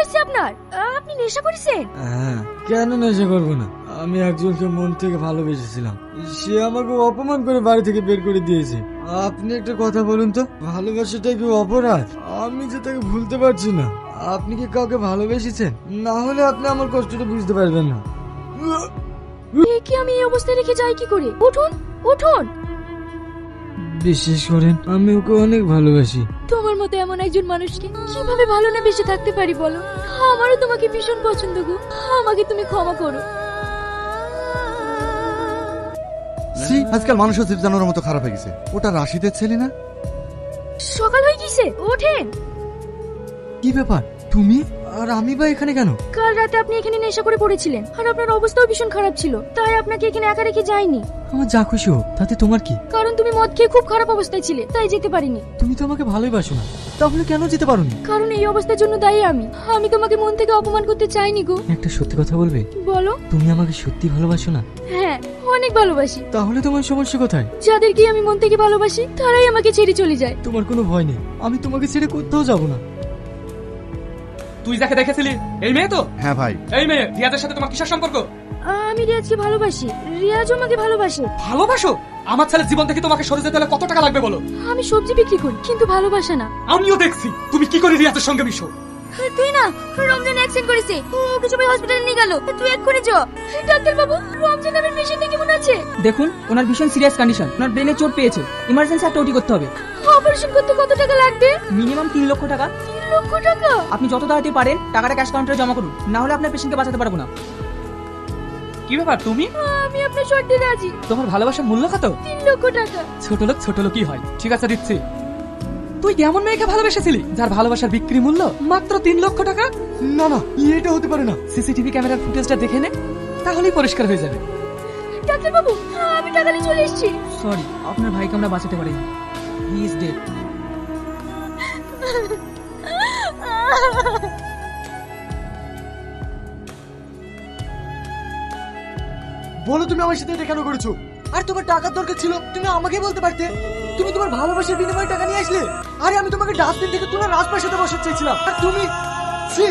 হচ্ছে আপনার? আপনি নেশা করেছেন? হ্যাঁ, কেন নেশা করবো না? আমি একজনকে মন থেকে ভালোবেসেছিলাম, সে আমাকে অপমান করে বাড়ি থেকে বের করে দিয়েছে। আপনি একটা কথা বলুন তো, ভালোবাসাটা কি অপরাধ? আমি যে তাকে ভুলতে পারছি না। আপনি কি কাউকে ভালোবেসেছেন? না হলে আপনি আমার কষ্টটা বুঝতে পারবেন না। কি আমি এই অবস্থায় রেখে যাই কি করে? উঠুন উঠুন। বিশ্বাস করেন, আমি ওকে অনেক ভালোবাসি। তোমার মতো এমন একজন মানুষকে কিভাবে ভালো না বেঁচে থাকতে পারি বলো? আমারও তোমাকে ভীষণ পছন্দ গো, আমাকে তুমি ক্ষমা করো। আজকাল মানুষও জীব জানোয়ারের মতো খারাপ হয়ে গেছে। ওটা রাশিদের ছেলে না? সকাল হয়ে গেছে, ওঠেন। কি ব্যাপার, তুমি আর আমি বা এখানে কেন? কাল রাতে আপনি এখানে নেশা করে পড়েছিলেন আর আপনার অবস্থাও ভীষণ খারাপ ছিল, তাই আপনাকে এখানে একা রেখে যাইনি। আমার যা খুশি হোক, তাতে তোমার কি? কারণ তুমি মদ খেয়ে খুব খারাপ অবস্থায় ছিলে, তাই যেতে পারিনি। তুমি তো আমাকে ভালোবাসো না, তাহলে কেন যেতে পারোনি? কারণ এই অবস্থার জন্য দায়ী আমি তোমাকে মন থেকে অপমান করতে চাইনি গো। একটা সত্যি কথা বলবে? বলো। তুমি আমাকে সত্যি ভালোবাসো না? হ্যাঁ, অনেক ভালোবাসি। তাহলে তোমার সমস্যা কোথায়? যাদেরকে আমি মন থেকে ভালোবাসি তারাই আমাকে ছেড়ে চলে যায়। তোমার কোনো ভয় নেই, আমি তোমাকে ছেড়ে কোথাও যাব না। তুই যাকে দেখেছিলি এই মেয়ে তো? হ্যাঁ ভাই। এই মেয়ে রিয়াজের সাথে তোমার কিসের সম্পর্ক? আমি রিয়াজকে ভালোবাসি, রিয়াজও আমাকে ভালোবাসে। ভালোবাসো? আমার ছেলের জীবন থেকে তোমাকে সরে যেতে হলে কত টাকা লাগবে বলো? আমি সবজি বিক্রি করি, কিন্তু ভালোবাসা না। আমিও দেখছি তুমি কি করে রিয়াজের সঙ্গে মিশো। তুই না, রমজান অ্যাক্সিডেন্ট করেছে, ওকে সবাই হসপিটালে নিয়ে গেল, তুই এক্ষুনি যা। ডাক্তার বাবু, রমজান নামের পেশেন্টটা কেমন আছে? দেখুন, ওনার ভীষণ সিরিয়াস কন্ডিশন, ওনার ব্রেনে চোট পেয়েছে, ইমার্জেন্সি একটা ওটি করতে হবে। অপারেশন করতে কত টাকা লাগবে? মিনিমাম 3 লক্ষ টাকা। 3 লক্ষ টাকা? আপনি যত তাড়াতাড়ি পারেন টাকাটা ক্যাশ কাউন্টারে জমা করুন, না হলে আপনার পেশেন্টকে বাঁচাতে পারবো না। কি ব্যাপার তুমি? আমি আপনার শর্তে রাজি। তোমার ভালোবাসার মূল্য কত? 3 লক্ষ টাকা। ছোট লোকই হয়। ঠিক আছে দিচ্ছি। তুই কেমন মেয়েকে ভালোবেসেছিলি যার ভালোবাসার বিক্রি মূল্য মাত্র 3 লক্ষ টাকা? না না, এটা হতে পারে না। সিসিটিভি ক্যামেরার ফুটেজটা দেখে নে, তাহলেই পরিষ্কার হয়ে যাবে। ডাক্তার বাবু, আমি টাকা নিয়ে চলে এসেছি। সরি, আপনার ভাইকে আমরা বাঁচাতে পারিনি, হি ইজ ডেড। বলো, তুমি আমার সাথে এটা কেন করেছো? আর তোমার টাকার দরকার ছিল, তুমি আমাকে বলতে পারতে। তুমি তোমার ভালোবাসার বিনিময়ে টাকা নিয়ে আসলে। আরে আমি তোমাকে ডাস্টবিন থেকে তুলে রাজপ্রাসাদে বসাতে চাইছিলাম, আর তুমি ছি,